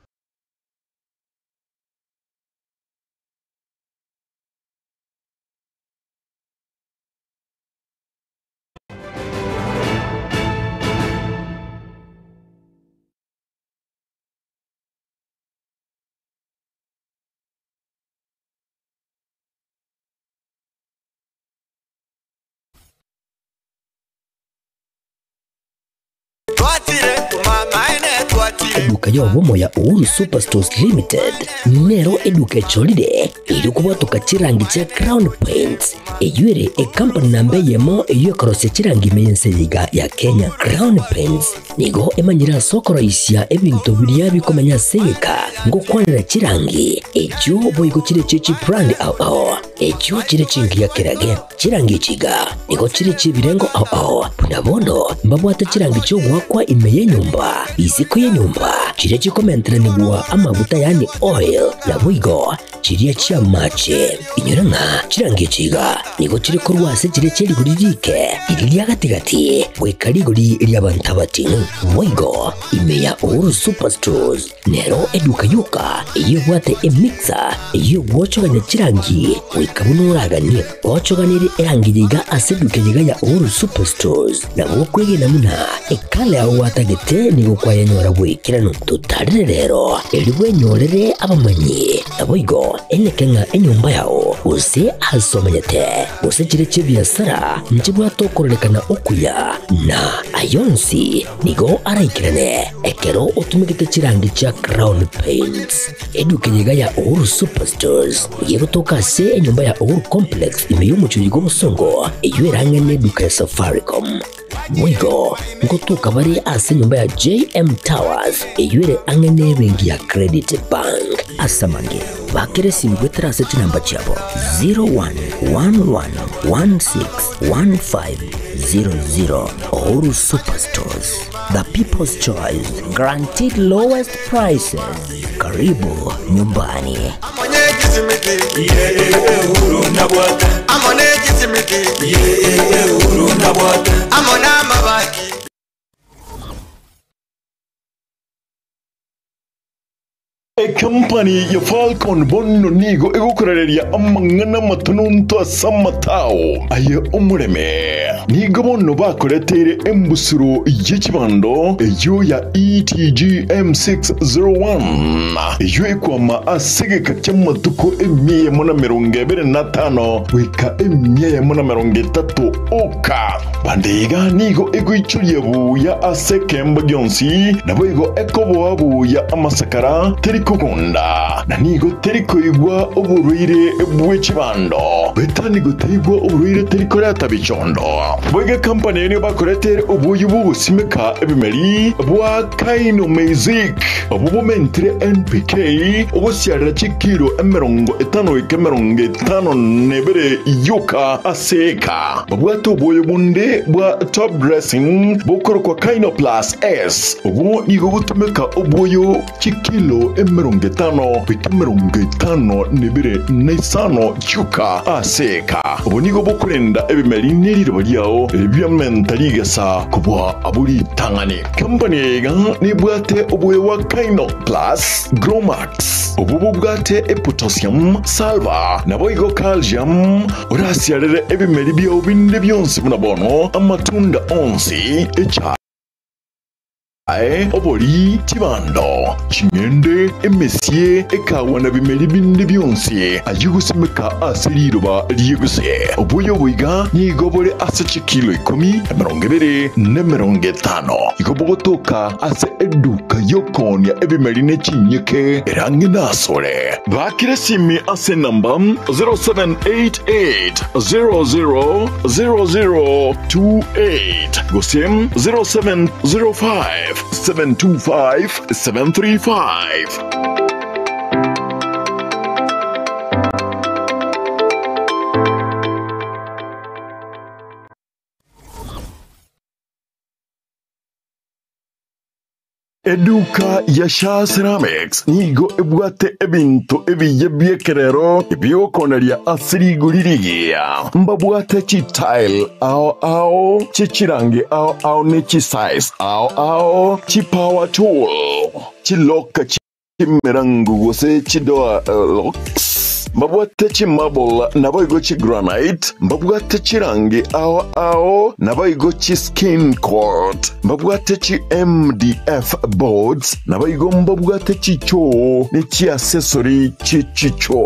S1: eduka yobomo ya Uhuru Superstores Limited nero eduka echolide iri kubwatuka chirangi cha Crown Paints eyuere company nambe yemo eyokorose chirangi meyense yiga ya Kenya. Crown Paints nigo emanyira sokoro isya ebintu biria bikomanya seka ngo kwanira chirangi ejo boyiko chire chichi brand ao ejo chire chingi ya kirage chirangi chiga nigo chire chibirengo ao punabono mbabwata chirangi cyo gwakwa imeye nyumba iziko ya nyumba chire chikomentera nibwa amavuta yani oil na bwigo chiriya chia mache inyuranga chirangi chiga nigo chire kurwase chire cheri guririke iriya gatigati gwekari guri iriya bantabati bwigo imeya Uhuru Superstores nero eduka yuka iyo bwate emixer iyo gwochoganya chirangi wikabunuraganye gwochoganire erangi yiga aseduke yiga ya Uhuru Superstores na bokwege namuna ekale aho watagete nigo kwayanyora bwikirano tutarire rero elibwe nyorere abamanyi nabwigo enekenga enyumba yao use asomanyete use chire chibiasara nchibwa tokorelekana okuya na ayonsi nigo araikirane ekero utumikite chirangi cha Crown Paints eduke yiga ya Uhuru Superstores ugiye gutoka se enyumba ya Uhuru Complex imeyumuchuji g'obusongo eyuerange neduka ya Safaricom mwigo ngotuka bari ase nyumba ya JM Towers eyuere angene bengi ya Credit Bank asamange bakere simbwetera seti namba chabo 0111161500 Uhuru Superstores, the people's choice, guaranteed lowest prices. Karibu nyumbani.
S4: A company ya Falcon bonno nigo egokorereria amangana matununto asamatao aye umureme nigo bonno bakoretere embusuro y'ikibando eyo ya ETG M601 eyo ekwama asegeka cy'amatuko emiye mona 25 wika emiye mona 30 oka bandega nigo egoichuriye buya asekemba gyonsi nabo ego ekobo abuya amasakara kukunda na nigo teriko igwa uburuire bw'ikibando betanigo terigwa uburuire teriko yatabicondo bwege company ni bakoretere ubuyu busimeka ebimeri bwa Kaino Music ubu mentre NPK ubusyarira chikiro 50 nebere yuka aseka bwato boyo bunde bwa top dressing bukoro kwa Kaino Plus S ubu nigo gutumeka ubuyo chikilo 50 nebere nesano chuka aseka ubunigo bokurenda ebimeri niriro ryao ebyamentaliga kubwa aburi tangani company ga nibwate ubuye wa Kaino Plus Gromax ubu bwate potassium salva naboigo calcium urasiarere ebimeri byo binde byonse bunabono amatunda onsi echa obori kibando chingende emesie ekawana bimeri binde byonse ayugusimeka asiriruba ryeguse obuyo buiga nigobore ase chikilo 10 igobogotoka ase eduka yokonya ebimeri ne chinyeke erange nasore bakire simi ase namba 0788000028 gosem 0705 725-735. Eduka ya Sha Ceramics nigo ebwate ebintu ebiye byekerero ebyokoneria asiri guririgia mbabwate chi tile ao chi chirangi ao ne chi size ao chi power tool chi lock chi mirangu gose chi doa locks mbabwate chi marble naboigo chi granite mbabwate chi rangi ao naboigo chi skin coat mbabwate chi MDF boards naboigo mbabwate chi cho ni chi accessory chi cho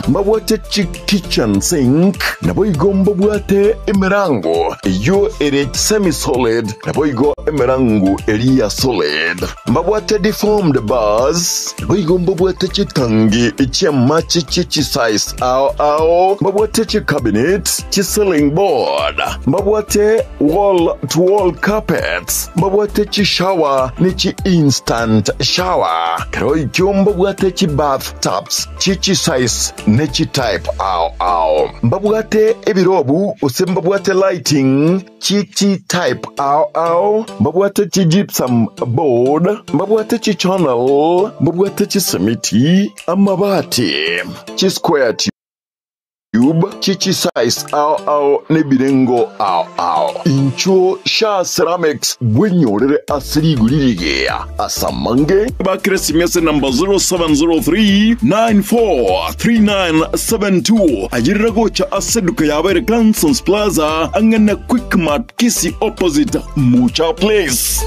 S4: mbabwate chi kitchen sink nabo igo mbabwate emerango iyo ere semi solid nabo igo emerango eria solid mbabwate deformed bars nabo igo mbabwate chitangi ichema chi size ao mbabwate chi cabinet chi ceiling board mbabwate wall to wall carpets mbabwate chi shower ni chi instant shower karo ikyo mbabwate chi bathtubs chi size ne chi type ao mbabwate ebirobu ose mbabwate lighting chi type ao mbabwate chi gypsum board mbabwate chi channel mbabwate chi simiti amabati chi square tube chichi size ao ne birengo ao incho sha ceramics bwenyorere asiriguririye asamange bakresimese number 0703943972 ajirira gocha aseduka yabere Glansons Plaza angana Quick Mart Kisi opposite Mucha Place.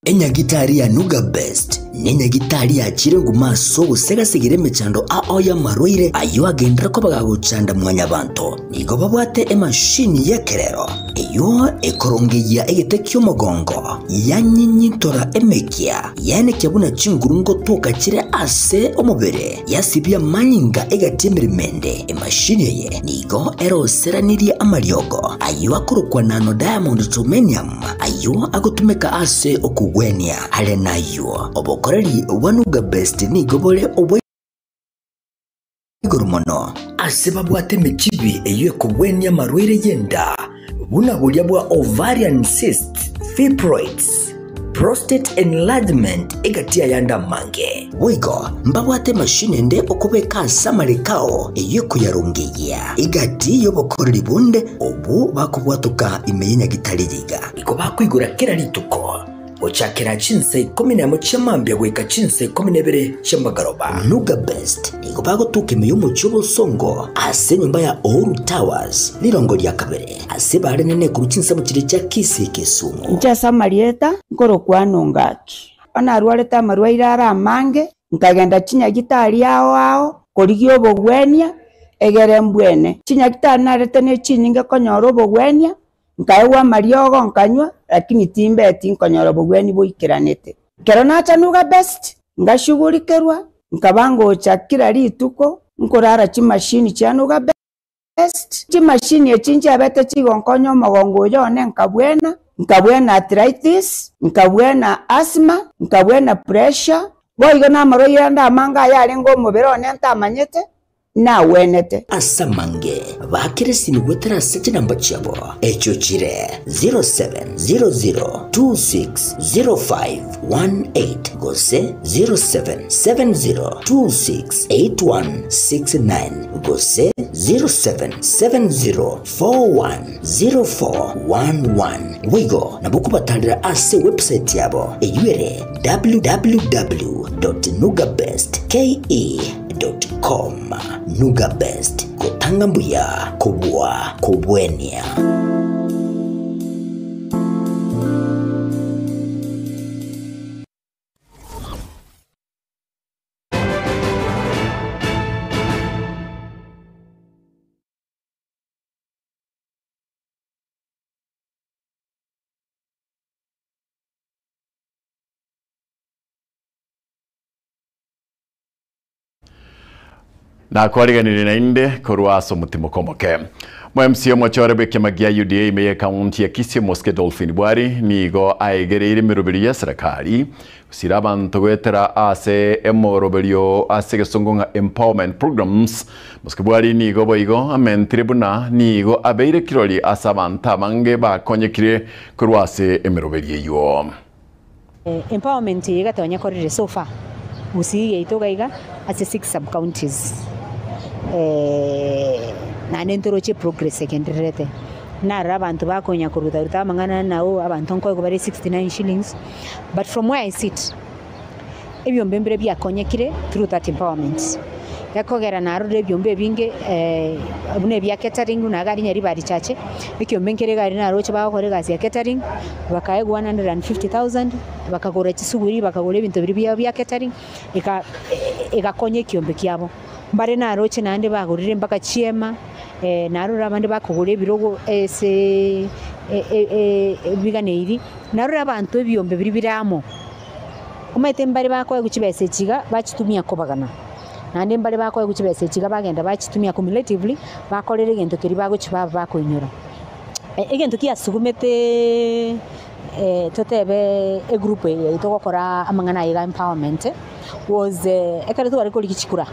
S1: Enyagitari ya Nuga Best nenyagitari ya chirengu maso gusegasigire mechando ao ya marwaire ayo agendera ko bagagucanda mwanya bantu nigo babwate emashini yekerero iyo ekorongeya egete ky'umugongo yanyinyitora emekia yane kyabuna chingurungo toka kire ase omubere yasibya manyinga egatemerimende emashini ye nigo eroseraniriye amaryogo ayo akurukwa nano diamond titanium ayo agutumeka ase okugwenia ale nayo obokoreri wa Nuga Best nigo bole obwe igoromono ase babwate mechibi eyo ekugwenia marwire yenda buna bulya bwa ovarian cyst fibroids prostate enlargement egatia yanda mange wigo mbabwate mashine nde okubeka samarikao eyeko yarungiya igati yobokoreri bunde obu bakubwatuka imenya gitaliga iko bakwigura kera lituko ochakera chinse 11 chamambya gweka chinse 12 chambagaroba Nuga Best iko bagotuka imiyumu chubo songo ase nyumba ya Oru Towers lirongo lya kabere ase bare nene ku chinse mu kire cya Kisi Kisumu
S20: ncha samarieta ngoro kwanongaki ona arwareta marwaire ara mange nkagenda chinya gitari ao korigyo obogwenia egere mbwene chinya gitari narete ne chinyinge konyoro obogwenia nkaewa mariogo nkanywa lakini timbe tinkonyoro bugweni boikiranete kero nacha Nuga Best ngashugulikerwa nkabango chakira lituko nkorara chimashini cha Nuga Best chimashini echinje abete chigonkonyo mogongo yone nkabwena arthritis nkabwena asthma nkabwena pressure boigo na maroira nda manga yale ngo mubero nenta amanyete na wenete
S1: asamange bakiresini gwetera sete namba chabo echo chire 0700260518 gose 0770268169 gose 0770410411 wigo nabukubatalira ase website yabo eyuere www.nugabestke.com Nuga Best kutanga mbuya kubwa kubwenia
S4: na kwariganire na inde korwaso mutimo komoke MMC mochorebe kemagia UDA imeye kaunti ya Kisii Moske Dolphin Bwari nigo aigereire mirubiri ya serikali usirabantu gwetera ase emoroberio ase gesongonga empowerment programs Moske Bwari nigo boigo amentribuna nigo abeire kiroli asabanta bange bakonyekire korwase emirubiri yo
S21: empowerment yegatonya korire so far usige itogaiga ase 6 sub counties na nentoroche progress ekenderete nara abantu bakonya kuruta mangana nao abantu nko bari 69 shillings but from where I sit ebyo mbembere byakonyekire through that empowerment ekogera narore byombe binge abune bya catering na gari nyari bari chache ikyombe nkere gari naroche bakore gazi ya catering bakaegwa 150,000 bakagora kisuguri bakagora ibintu biri bya catering igakonye ikyombe kyabo mbare naroche nande bagurire mpaka chiema narora abandi bakugura ibirogo ese biganeiri narora abantu ebyombe biri biramo umaite mbare bakoye guchibese chiga bachitumia kobagana nande mbare bakoye guchibese chiga bagenda bachitumia cumulatively bakorere gento kiri baguchiba bakoinyora egento kiasugumete totebe a group itogokora amangana ya empowerment was ekare to ariko likichikura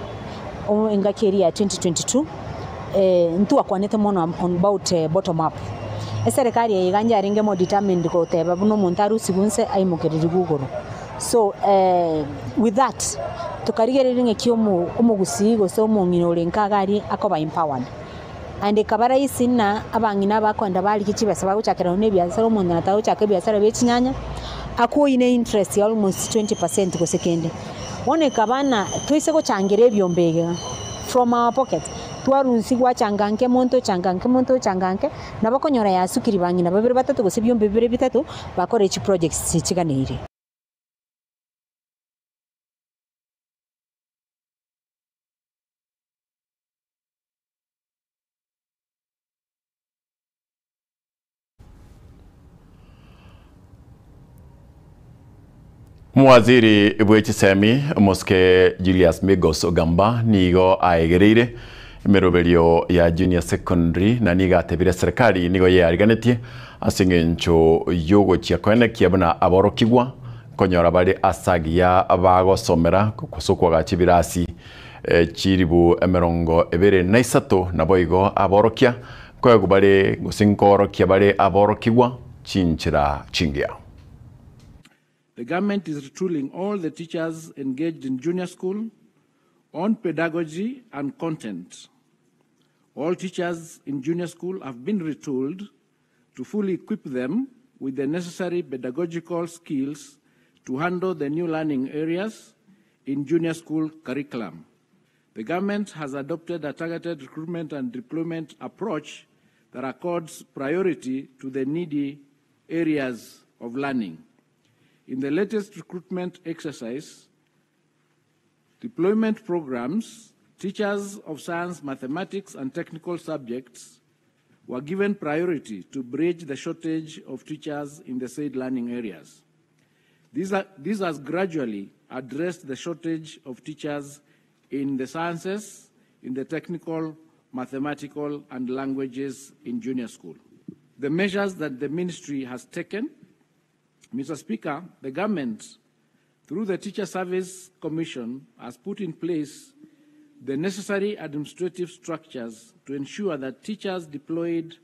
S21: engakeri ya 2022 ntu akwanete mono about bottom up eserikali yiganja ringe mo determined ko teba buno montaru sigunse aimokereri gugoro so with that tukarigerere ngekiomo omugusigo so mongino lenkagari akoba empowered and kabara isina abangina bakwanda bali kichibesa baguchakera ne byasara omuntu natawo chake byasara bechinyanya ako ine interest almost 20% ko sekende one kabana twise ko changere byombega from our pocket twarunsi gwa changanke monto changanke nabakonyora yasukiri bangina babiri batatu gose byombe bibiri bitatu bakore chi projects chiganire
S4: Mwaziri bw'ekisemi Muske Julius Migos Ogamba nigo aegereire emeroberio ya junior secondary na niga atebire serikali nigo yariganetie asingencho yogo chiakwene kiabona aborokigwa konyora bari asagia abagosomera kusukwa gachibirasi chiribu emerongo ebere naisato naboigo aborokia kwego bari gusinkorokia bari aborokigwa chinchira chingia.
S3: The government is retooling all the teachers engaged in junior school on pedagogy and content. All teachers in junior school have been retooled to fully equip them with the necessary pedagogical skills to handle the new learning areas in junior school curriculum. The government has adopted a targeted recruitment and deployment approach that accords priority to the needy areas of learning. In the latest recruitment exercise, deployment programs, teachers of science, mathematics, and technical subjects were given priority to bridge the shortage of teachers in the said learning areas. This has gradually addressed the shortage of teachers in the sciences, in the technical, mathematical, and languages in junior school. The measures that the ministry has taken, Mr. Speaker, the government, through the Teacher Service Commission, has put in place the necessary administrative structures to ensure that teachers deployed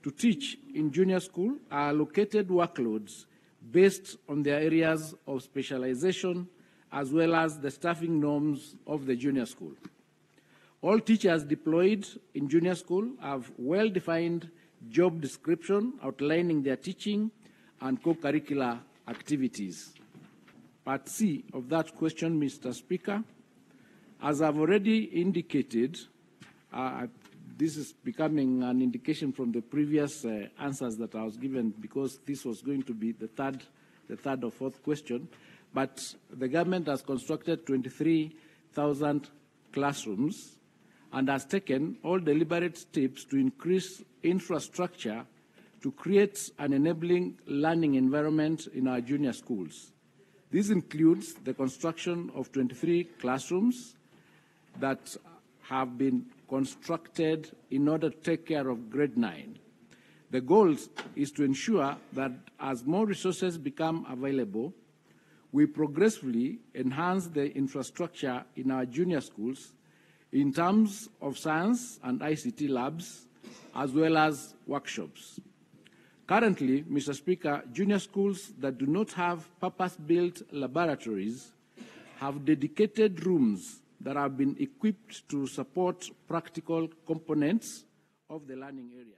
S3: to teach in junior school are allocated workloads based on their areas of specialization as well as the staffing norms of the junior school. All teachers deployed in junior school have well-defined job description outlining their teaching and co-curricular activities. Part C of that question, Mr. Speaker, as I've already indicated, this is becoming an indication from the previous answers that I was given because this was going to be the third or fourth question, but the government has constructed 23,000 classrooms and has taken all deliberate steps to increase infrastructure to create an enabling learning environment in our junior schools. This includes the construction of 23 classrooms that have been constructed in order to take care of grade 9. The goal is to ensure that as more resources become available, we progressively enhance the infrastructure in our junior schools in terms of science and ICT labs, as well as workshops. Currently, Mr. Speaker, junior schools that do not have purpose-built laboratories have dedicated rooms that have been equipped to support practical components of the learning area.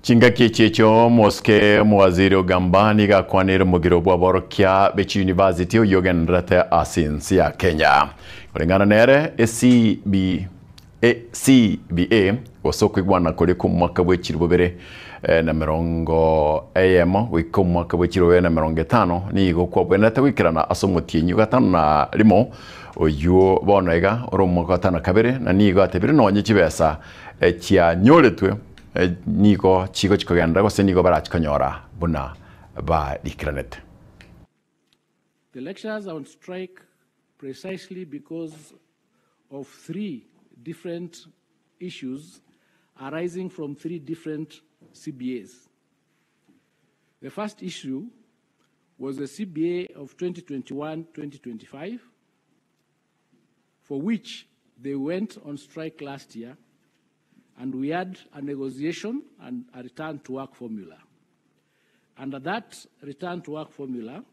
S4: Chingaki checho moske mwaziri ogambani ga kwanire mugiro bwa borokia Bechi University uyogenrete asinsi ya Kenya. Kulingana nere CBA wasoko igwana kuri ku mwaka w'ekiri bubere na mirongo AM wiko mwaka w'ekiri na mirongo 5 nigo kwa bwenete wikirana asomutinyi gatano na limo uyu bonega oro mwaka gatano kabere na nigo atebire nonye kibesa kya nyoletwe nigo chigo chikogenda gose nigo barachikonyora buna ba dikranete.
S3: The lecturers are on strike precisely because of 3 different issues arising from 3 different CBAs. The first issue was the CBA of 2021-2025, for which they went on strike last year, and we had a negotiation and a return to work formula. Under that return to work formula,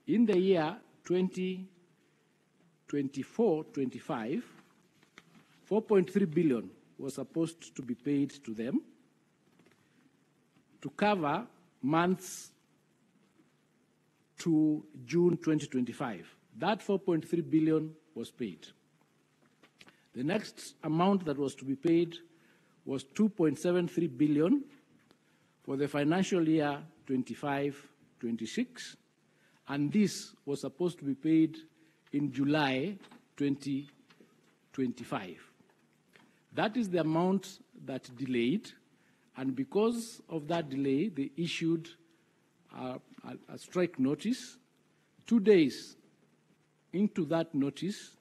S3: in the year 2024-25, 4.3 billion was supposed to be paid to them to cover months to June 2025. That 4.3 billion was paid. The next amount that was to be paid was 2.73 billion for the financial year 25-26, and this was supposed to be paid in July 2025. That is the amount that delayed, and because of that delay, they issued a strike notice. 2 days into that notice,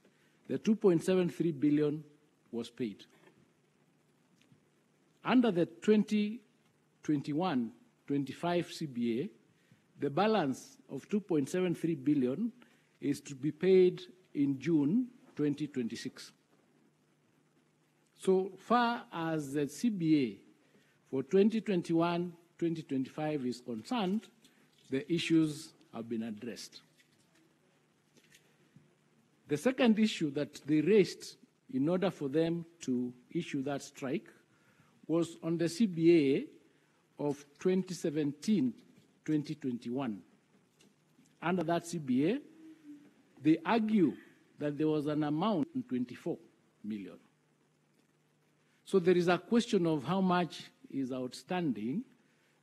S3: the 2.73 billion was paid. Under the 2021-25 CBA, the balance of 2.73 billion is to be paid in June 2026. So far as the CBA for 2021-2025 is concerned, the issues have been addressed. The second issue that they raised in order for them to issue that strike was on the CBA of 2017-2021. Under that CBA, they argue that there was an amount of 24 million. So there is a question of how much is outstanding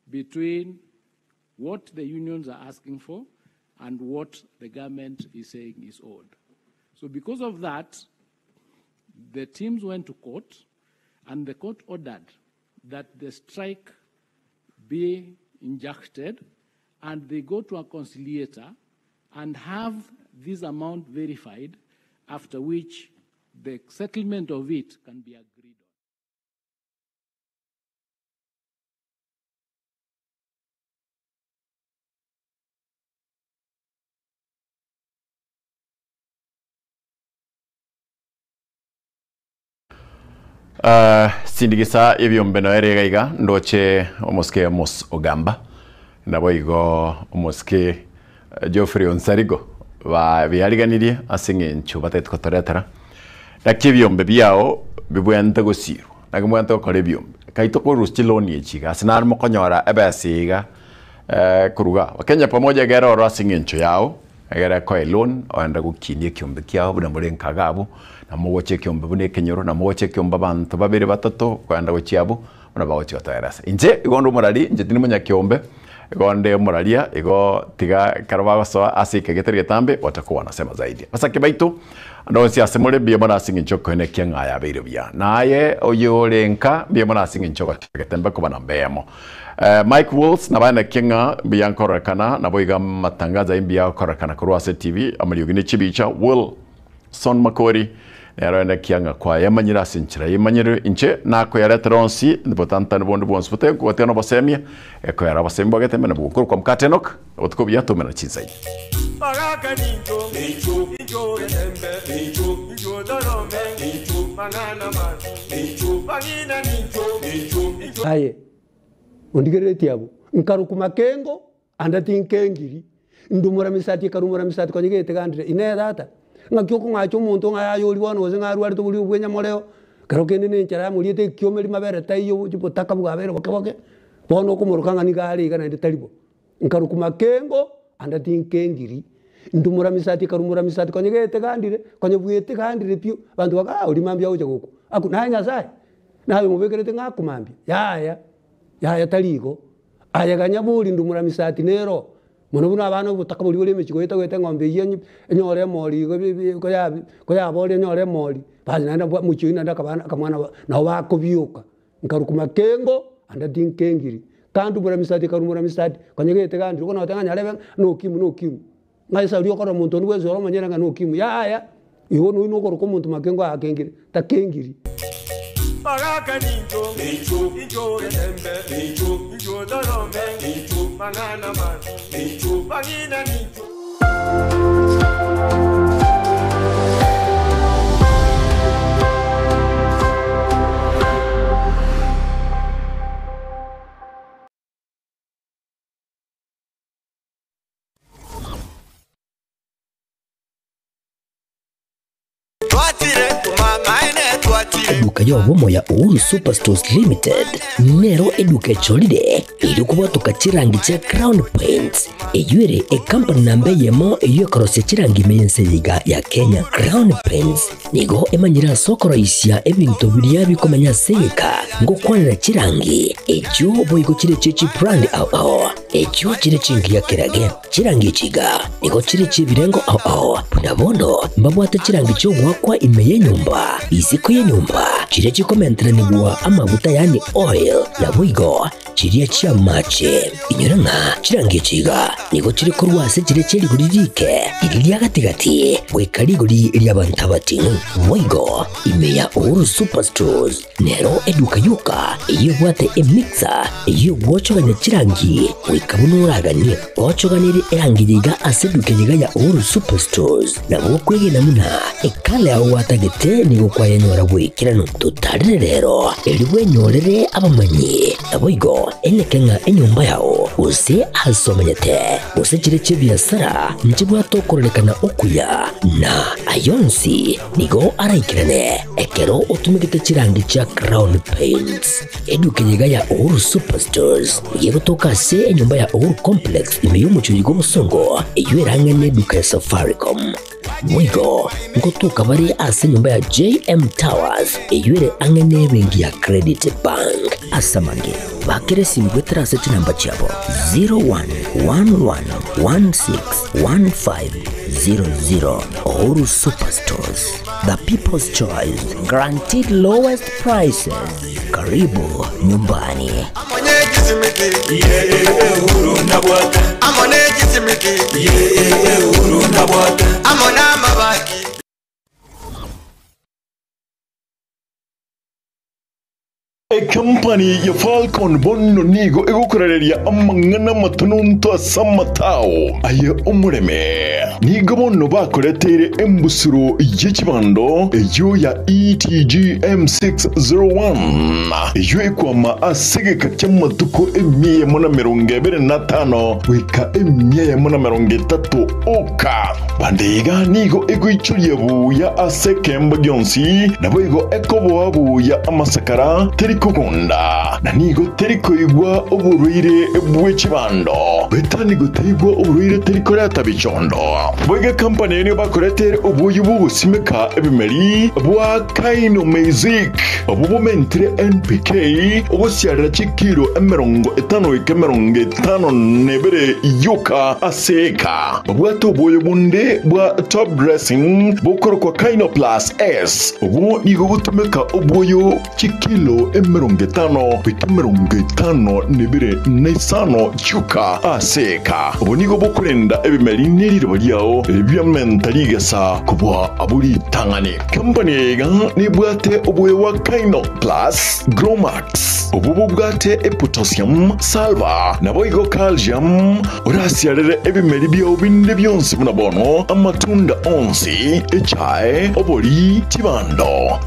S3: between what the unions are asking for and what the government is saying is owed. So because of that, the teams went to court, and the court ordered that the strike be injected, and they go to a conciliator and have this amount verified, after which the settlement of it can be agreed on.
S4: Sindigisa ebyombe no eregaiga ndoche omoske Amos Ogamba nabo igo omoske Geoffrey Onsarigo ba byariganirie asingencho batetkotoretara nakibyombe byao bibwente gosiru nagimwente okore byombe kaito koruschiloni echiga sinar mokonyora ebasiga kuruga Wakenya pamoja gera oro asingencho yao egera ko elon oenda gukinie kyombe kyao buna murenka gabo na mugoche kyombe bune kenyoro na mugoche kyomba bantu babiri batatu kwenda guchiabu una bagochi otaerasa inje igondo murari inje tini munya kyombe igonde muraria igo tiga karaba so asike getere tambe watakuwa nasema zaidi basa kibaitu ndo si asemole bia mara singincho kone kyanga ya bire bia naye oyorenka bia mara singincho getembe kuba na mbemo Mike Wolves na bana kinga bia korakana na boiga matangaza imbia korakana kurwase TV amaliugini chibicha Wilson Makori Era kianga kwa yamanyira sinchira yamanyira inche na ko yara tronsi botanta no bondo bons bote ko teno basemia ko yara basembo gete mena bukuru kwa mkatenok otko biya to mena chinsai Baraka ninjo ninjo yetembe ninjo dorome ninjo manana ma ninjo bagina ninjo
S2: aye ondigereti abo nkaruku makengo andati nkengiri ndumura misati karumura misati konyegete gandire ine data ngakyo ngacho muntu ngayayoli wano zingaru ari tubuli ubwenya moleo karo kende ne nchara muriete kiomeri mabere taiyo botaka bwabere bokaboke bono kumurukanga ni gari kana nditaribo nkarukuma kengo anda tinkengiri ndumura misati karumura misati konyegete gandire konyebwete gandire pio bantu baka uri mambia uje guko aku nanya sai nawe mubekerete ngakumambia yaya taligo aya ganyaburi ndumura misati nero muno buna abana butaka buri buri michigo yeta ngombe yenyi enyore mori ko ya bori enyore mori bazi nanda muchigo nanda kabana kamwana na wako biuka nkarukuma kengo anda tinkengiri kandu bura misati karumura misati konyegete gandire ko na tanganya lebe no kimu ngaisa uriyo kora muntu ni wezo romanyera nga no kimu yaya iwo no ino kora ko muntu makengo akengiri takengiri
S10: Baraka ninjo enembe ninjo dorome manana man bagina ninjo
S1: Eduka yobomo ya Uhuru Superstores Limited nero eduka echolide iri kubotoka chirangi cha Crown Paints eyuere company nambe yemo eyokorose chirangi meyenseyiga ya Kenya. Crown Paints nigo emanyira sokoro isya ebintu biria bikomanya seyika ngo kwanira chirangi echo boyiko chire chichi brand ao echo chire chingi ya kirage chirangi chiga nigo chire chibirengo ao punabondo mbabwate chirangi cyo gwakwa imeye nyumba iziko ye nyumba chire chikomenteranibwa amavuta yani oil ya bwigo chiriya chia mache inyoranga chirangi chiga nigo chiri korwase chire chiri guririke iriya gatigati wekarigori iriya bantabati bwigo imeya Uhuru Superstores nero eduka yuka iyo bwate emixer iyo gwochoganya chirangi wikabunuragani gwochoganire erangiyiga aseduke yiga ya Uhuru Superstores nabo kwegena muna ekale aho watagete nigo kwayanyora bwikirano tutarire rero eriwe nyorere abamanyi nabwigo enekenga enyumba yao use asomanyete use chire chibiasara nchibwa tokorekana okuya na ayonsi nigo araikirane ekero utumikite chirangi cha Crown Paints eduke yiga ya Uhuru Superstores yego tokase enyumba ya Uhuru Complex imeyumucho yigo musongo eyuerangene eduka ya Safaricom mwigo ngotuka bari ase nyumba ya JM Towers eyuere angene bengi ya Credit Bank asamange bakere simbwetera seti namba chabo 0111161500 Uhuru Superstores, the people's choice, guaranteed lowest prices. Karibu nyumbani.
S4: Company ya Falcon Bonno nigo egukorereria amangana matununto asamatao aye umureme nigo bonno bakoretere embusuro y'ikibando eyo ya ETG M601 eyo ekwama asegeka cyamatuko emiye mona 25 wika emiye mona 30 oka bandega nigo egoichuriye buya asekemba gyonsi nabo ego ekobo abuya amasakara kukunda na nigo teriko igwa uburuire bw'ikibando betani gutegwa uburuire teriko ratabicondo bwege company ni bakoretere ubuyu busimeka ebimeri bwa Kaino Music obubumentre NPK obusyarira chikiro 50 nebere yuka aseka bwato ubuyu bunde bwa top dressing bukoro kwa Kaino Plus S ubu nigo gutumeka ubuyu chikilo 50 nebere nesano chuka aseka ubunigo bukurenda ebimeri niriro lyao ebyamentaliga kubwa aburi tangane company ga nibwate ubuye wa Kaino Plus Gromax ubu bwate potassium salva naboigo calcium urasiarere ebimeri byo binde byonse bunabono amatunda 11 echae obori tibando